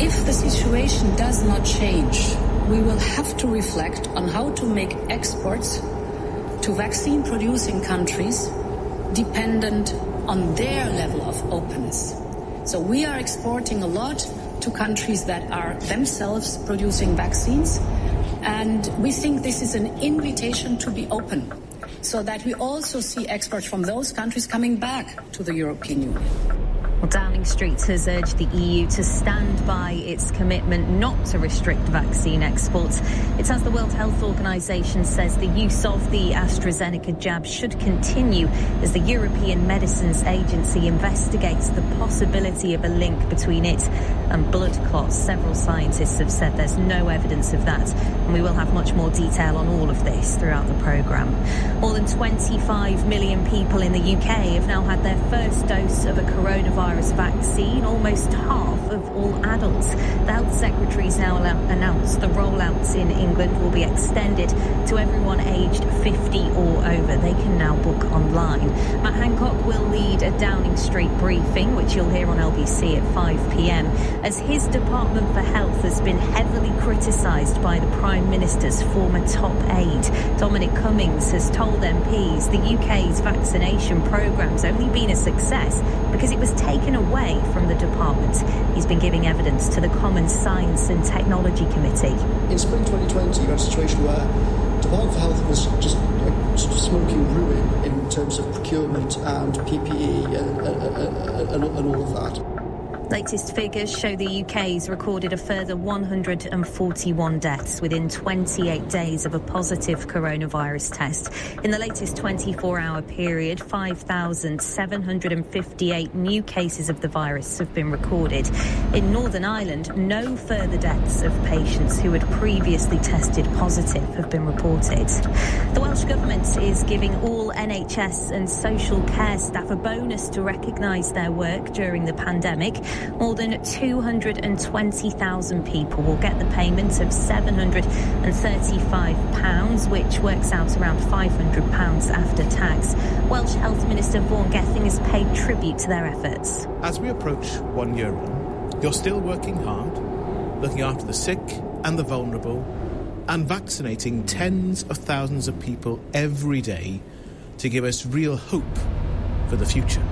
If the situation does not change, we will have to reflect on how to make exports to vaccine-producing countries dependent on their level of openness. So we are exporting a lot to countries that are themselves producing vaccines, and we think this is an invitation to be open, so that we also see exports from those countries coming back to the European Union. Well, Downing Street has urged the EU to stand by its commitment not to restrict vaccine exports. It's as the World Health Organization says the use of the AstraZeneca jab should continue as the European Medicines Agency investigates the possibility of a link between it and blood clots. Several scientists have said there's no evidence of that, and we will have much more detail on all of this throughout the programme. More than 25 million people in the UK have now had their first dose of a coronavirus vaccine, almost half of all adults. The Health Secretary's now announced the rollouts in England will be extended to everyone aged 50 or over. They can now book online. Matt Hancock will lead a Downing Street briefing, which you'll hear on LBC at 5 p.m, as his Department for Health has been heavily criticised by the Prime Minister's former top aide. Dominic Cummings has told MPs the UK's vaccination programme's only been a success because it was taken away from the department. He's been giving evidence to the Common Science and Technology Committee. In spring 2020, you had a situation where the Department for Health was just sort of smoking ruin in terms of procurement and PPE and all of that. Latest figures show the UK's recorded a further 141 deaths within 28 days of a positive coronavirus test. In the latest 24-hour period, 5,758 new cases of the virus have been recorded. In Northern Ireland, no further deaths of patients who had previously tested positive have been reported. The Welsh Government is giving all NHS and social care staff a bonus to recognise their work during the pandemic. More than 220,000 people will get the payment of £735, which works out around £500 after tax. Welsh Health Minister Vaughan Gething has paid tribute to their efforts. As we approach 1 year on, you're still working hard, looking after the sick and the vulnerable, and vaccinating tens of thousands of people every day to give us real hope for the future.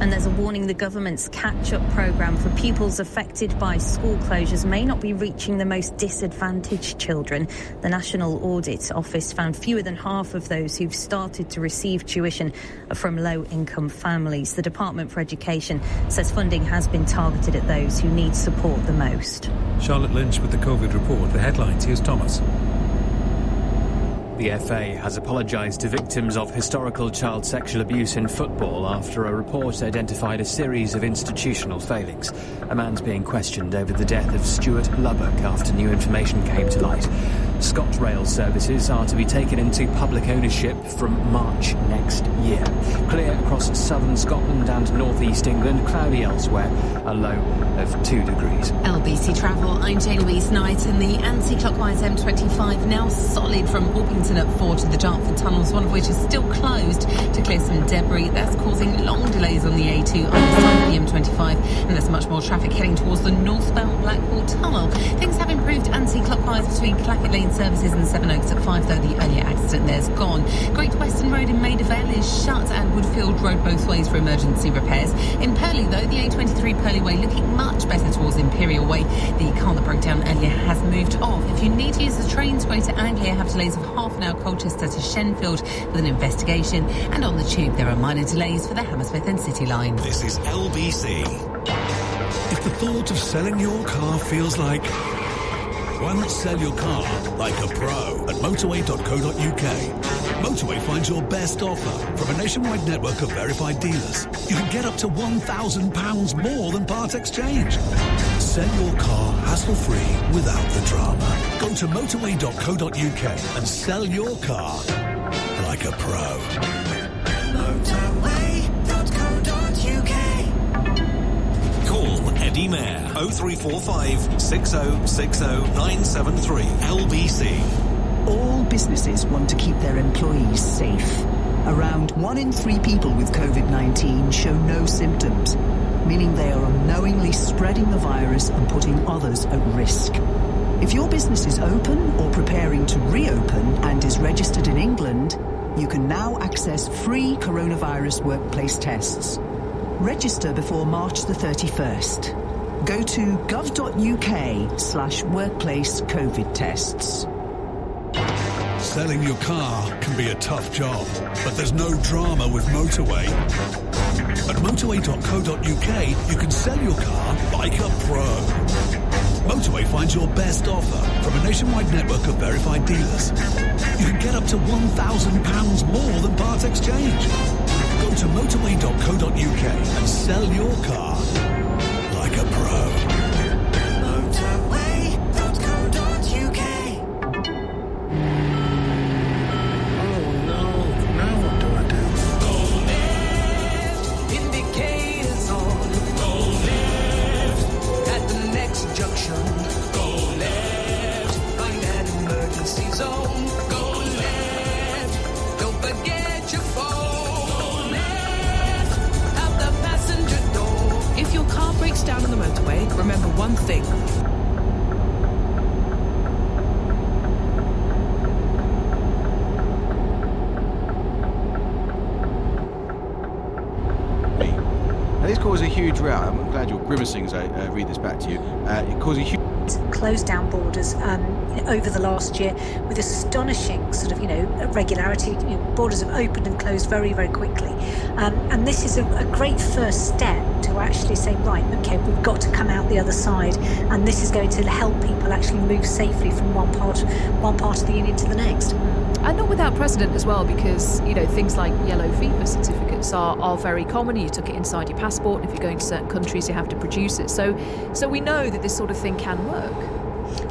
And there's a warning the government's catch-up programme for pupils affected by school closures may not be reaching the most disadvantaged children. The National Audit Office found fewer than half of those who've started to receive tuition are from low-income families. The Department for Education says funding has been targeted at those who need support the most. Charlotte Lynch with the COVID report. The headlines. Here's Thomas. The FA has apologised to victims of historical child sexual abuse in football after a report identified a series of institutional failings. A man's being questioned over the death of Stuart Lubbock after new information came to light. ScotRail services are to be taken into public ownership from March next year. Clear across southern Scotland and northeast England, cloudy elsewhere, a low of 2 degrees. LBC Travel, I'm Jane Louise Knight, and the anti-clockwise M25 now solid from Orpington up 4 to the Dartford tunnels, one of which is still closed to clear some debris. That's causing long delays on the A2 either side of the M25, and there's much more traffic heading towards the northbound Blackwall Tunnel. Things have improved anti-clockwise between Clackett Lane services and Sevenoaks at 5, though the earlier accident there's gone. Great Western Road in Maida Vale is shut, and Woodfield Road both ways for emergency repairs. In Purley, though, the A23 Purley Way looking much better towards Imperial Way. The car that broke down earlier has moved off. If you need to use the train to go to Anglia, have delays of half an hour Colchester to Shenfield with an investigation. And on the tube, there are minor delays for the Hammersmith and City line. This is LBC. If the thought of selling your car feels like... why not sell your car like a pro at motorway.co.uk? Motorway finds your best offer from a nationwide network of verified dealers. You can get up to £1,000 more than part exchange. Sell your car hassle-free without the drama. Go to motorway.co.uk and sell your car like a pro. Motorway.co.uk. Call Eddie Mayer 0345 6060 973 LBC. All businesses want to keep their employees safe. Around 1 in 3 people with COVID-19 show no symptoms, meaning they are unknowingly spreading the virus and putting others at risk. If your business is open or preparing to reopen and is registered in England, you can now access free coronavirus workplace tests. Register before March the 31st. Go to gov.uk/workplace COVID tests. Selling your car can be a tough job, but there's no drama with Motorway. At motorway.co.uk, you can sell your car like a pro. Motorway finds your best offer from a nationwide network of verified dealers. You can get up to £1,000 more than part exchange. Go to motorway.co.uk and sell your car like a pro. Down on the motorway, remember one thing. Now, this caused a huge row. I'm glad you're grimacing as I read this back to you. It caused a huge... Closed down borders over the last year with astonishing sort of, regularity. Borders have opened and closed very, very quickly. And this is a great first step to actually say, right, okay, we've got to come out the other side, and this is going to help people actually move safely from one part of the union to the next. And not without precedent as well, because, things like yellow fever certificates are very common. You took it inside your passport, and if you're going to certain countries, you have to produce it. So we know that this sort of thing can work.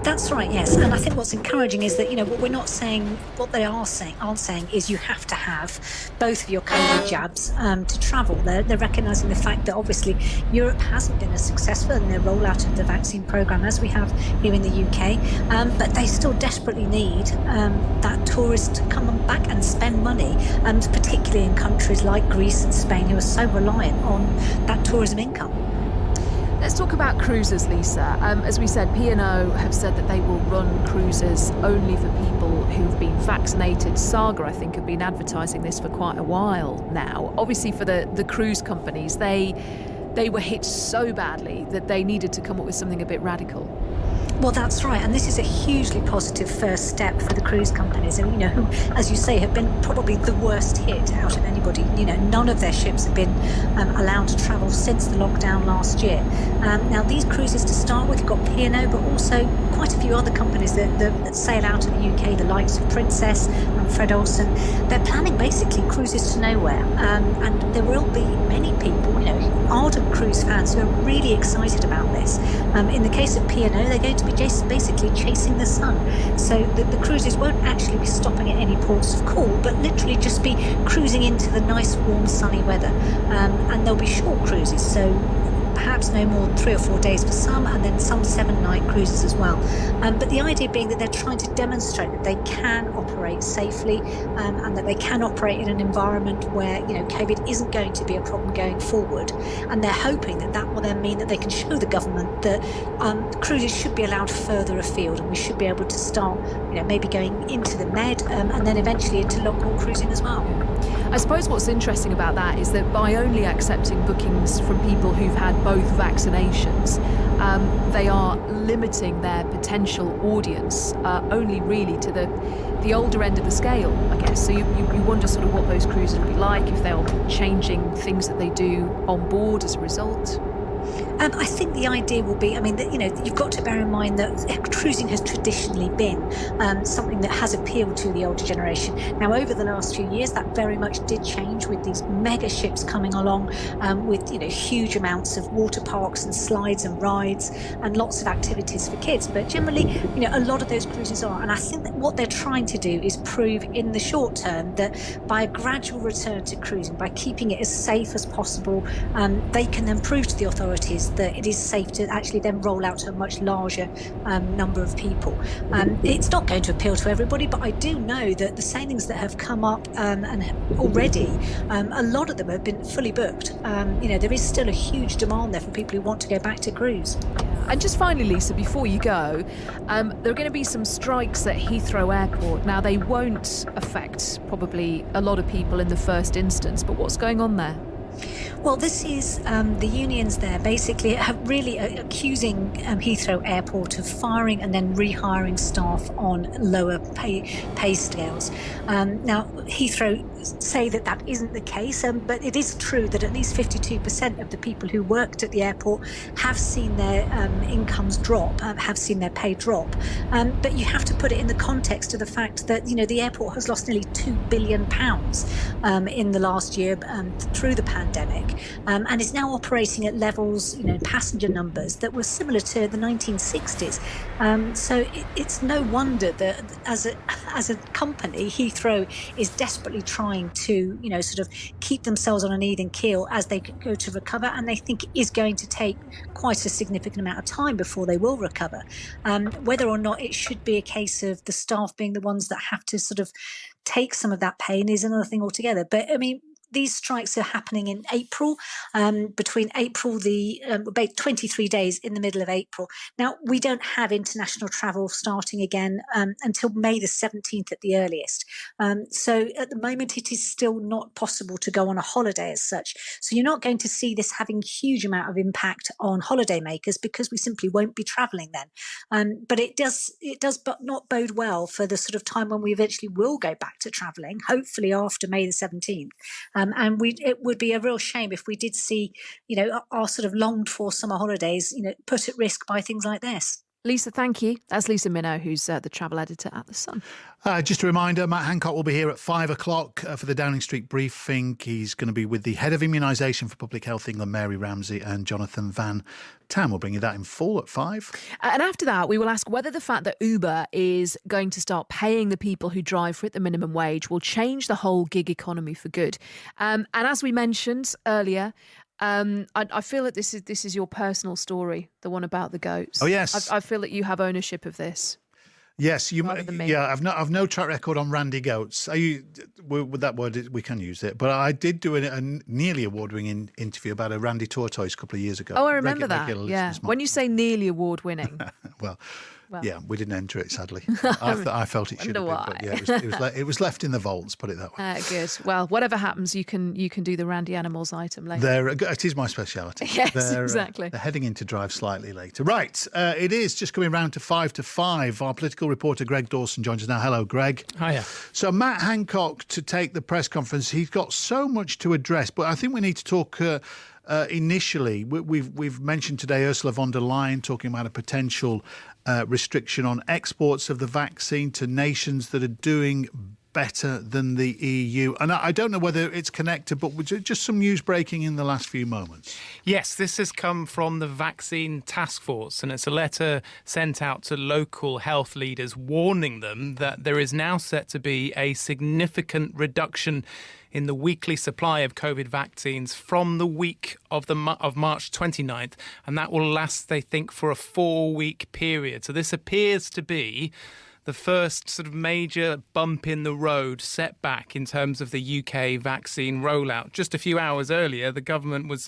That's right, yes. And I think what's encouraging is that, what we're not saying, what they aren't saying is you have to have both of your COVID jabs to travel. They're recognising the fact that obviously Europe hasn't been as successful in their rollout of the vaccine programme as we have here in the UK, but they still desperately need that tourist to come back and spend money, particularly in countries like Greece and Spain, who are so reliant on that tourism income. Let's talk about cruises, Lisa. As we said, P&O have said that they will run cruises only for people who've been vaccinated. Saga, I think, have been advertising this for quite a while now. Obviously, for the cruise companies, they were hit so badly that they needed to come up with something a bit radical. Well, that's right, and this is a hugely positive first step for the cruise companies, and who, as you say, have been probably the worst hit out of anybody. None of their ships have been allowed to travel since the lockdown last year. Now, these cruises, to start with, you've got P&O, but also quite a few other companies that sail out of the UK, the likes of Princess and Fred Olsen. They're planning basically cruises to nowhere, and there will be many people, ardent cruise fans who are really excited about this. In the case of P&O, they're going to be basically chasing the sun. So the cruises won't actually be stopping at any ports of call, but literally just be cruising into the nice, warm, sunny weather. And there'll be short cruises, so perhaps no more than 3 or 4 days for some, and then some 7-night cruises as well. But the idea being that they're trying to demonstrate that they can operate safely, and that they can operate in an environment where COVID isn't going to be a problem going forward. And they're hoping that will then mean that they can show the government that cruises should be allowed further afield, and we should be able to start maybe going into the Med, and then eventually into long-haul cruising as well. I suppose what's interesting about that is that by only accepting bookings from people who've had both vaccinations, they are limiting their potential audience only really to the older end of the scale, I guess. So you wonder sort of what those cruises will be like, if they'll be changing things that they do on board as a result. I think the idea will be, you've got to bear in mind that cruising has traditionally been something that has appealed to the older generation. Now, over the last few years, that very much did change with these mega ships coming along with, huge amounts of water parks and slides and rides and lots of activities for kids. But generally, a lot of those cruises are. And I think that what they're trying to do is prove in the short term that by a gradual return to cruising, by keeping it as safe as possible, they can then prove to the authorities that it is safe to actually then roll out to a much larger number of people. It's not going to appeal to everybody, but I do know that the sailings that have come up and already, a lot of them have been fully booked. There is still a huge demand there for people who want to go back to cruise. And just finally, Lisa, before you go, there are going to be some strikes at Heathrow Airport. Now, they won't affect probably a lot of people in the first instance, but what's going on there? Well, this is the unions there basically have really accusing Heathrow Airport of firing and then rehiring staff on lower pay scales. Now, Heathrow say that isn't the case, but it is true that at least 52% of the people who worked at the airport have seen their incomes drop, have seen their pay drop. But you have to put it in the context of the fact that, the airport has lost nearly £2 billion in the last year through the pandemic. And is now operating at levels, passenger numbers that were similar to the 1960s. So it's no wonder that as a company, Heathrow is desperately trying to, sort of keep themselves on an even keel as they go to recover. And they think it is going to take quite a significant amount of time before they will recover. Whether or not it should be a case of the staff being the ones that have to sort of take some of that pain is another thing altogether. But these strikes are happening in April, between April, about 23 days in the middle of April. Now, we don't have international travel starting again until May the 17th at the earliest. So at the moment, it is still not possible to go on a holiday as such. So you're not going to see this having a huge amount of impact on holidaymakers because we simply won't be travelling then. But it does but not bode well for the sort of time when we eventually will go back to travelling, hopefully after May the 17th. And it would be a real shame if we did see, our sort of longed for summer holidays, put at risk by things like this. Lisa, thank you. That's Lisa Minnow, who's the travel editor at The Sun. Just a reminder, Matt Hancock will be here at 5 o'clock for the Downing Street briefing. He's going to be with the Head of Immunisation for Public Health England, Mary Ramsey, and Jonathan Van Tam. We'll bring you that in full at 5. And after that, we will ask whether the fact that Uber is going to start paying the people who drive for it the minimum wage will change the whole gig economy for good. And as we mentioned earlier, I feel that this is your personal story, the one about the goats. Oh, yes. I feel that you have ownership of this. Yes, you might. Yeah, I've no track record on Randy Goats. With that word, we can use it. But I did do a nearly award-winning interview about a Randy tortoise a couple of years ago. Oh, I remember that. Yeah. When you say nearly award-winning. Well, yeah, we didn't enter it, sadly. I felt it should have been. But yeah, it was left in the vaults, put it that way. Good. Well, whatever happens, you can do the Randy Animals item later. It is my speciality. Yes, exactly. They're heading in to drive slightly later. Right, it is just coming round to 5 to 5. Our political reporter, Greg Dawson, joins us now. Hello, Greg. Hiya. So Matt Hancock to take the press conference. He's got so much to address, but I think we need to talk... initially, we've mentioned today Ursula von der Leyen talking about a potential restriction on exports of the vaccine to nations that are doing better than the EU. And I don't know whether it's connected, but just some news breaking in the last few moments. Yes, this has come from the Vaccine Task Force, and it's a letter sent out to local health leaders warning them that there is now set to be a significant reduction in the weekly supply of COVID vaccines from the week of March 29th, and that will last, they think, for a 4-week period. So this appears to be the first sort of major bump in the road setback in terms of the UK vaccine rollout. Just a few hours earlier, the government was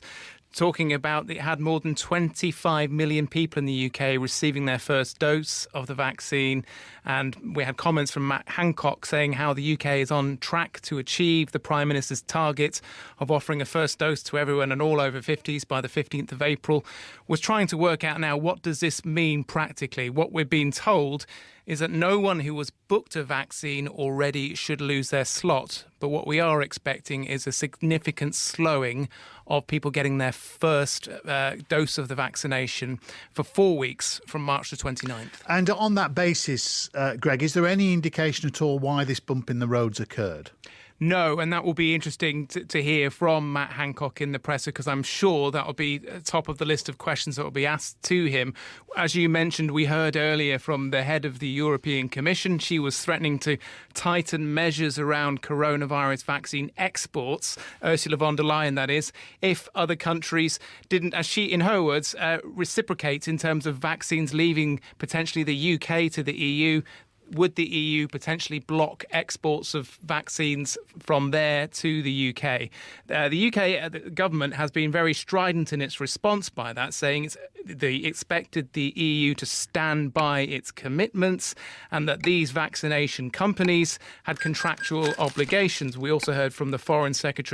talking about it had more than 25 million people in the UK receiving their first dose of the vaccine. And we had comments from Matt Hancock saying how the UK is on track to achieve the Prime Minister's target of offering a first dose to everyone and all over 50s by the 15th of April. Was trying to work out now, what does this mean practically? What we're being told is that no one who was booked a vaccine already should lose their slot. But what we are expecting is a significant slowing of people getting their first dose of the vaccination for 4 weeks from March the 29th. And on that basis, Greg, is there any indication at all why this bump in the roads occurred? No, and that will be interesting to hear from Matt Hancock in the presser, because I'm sure that will be top of the list of questions that will be asked to him. As you mentioned, we heard earlier from the head of the European Commission. She was threatening to tighten measures around coronavirus vaccine exports, Ursula von der Leyen, that is, if other countries didn't, as she, in her words, reciprocate in terms of vaccines leaving potentially the UK to the EU. Would the EU potentially block exports of vaccines from there to the UK? The UK government has been very strident in its response by that, saying they expected the EU to stand by its commitments and that these vaccination companies had contractual obligations. We also heard from the Foreign Secretary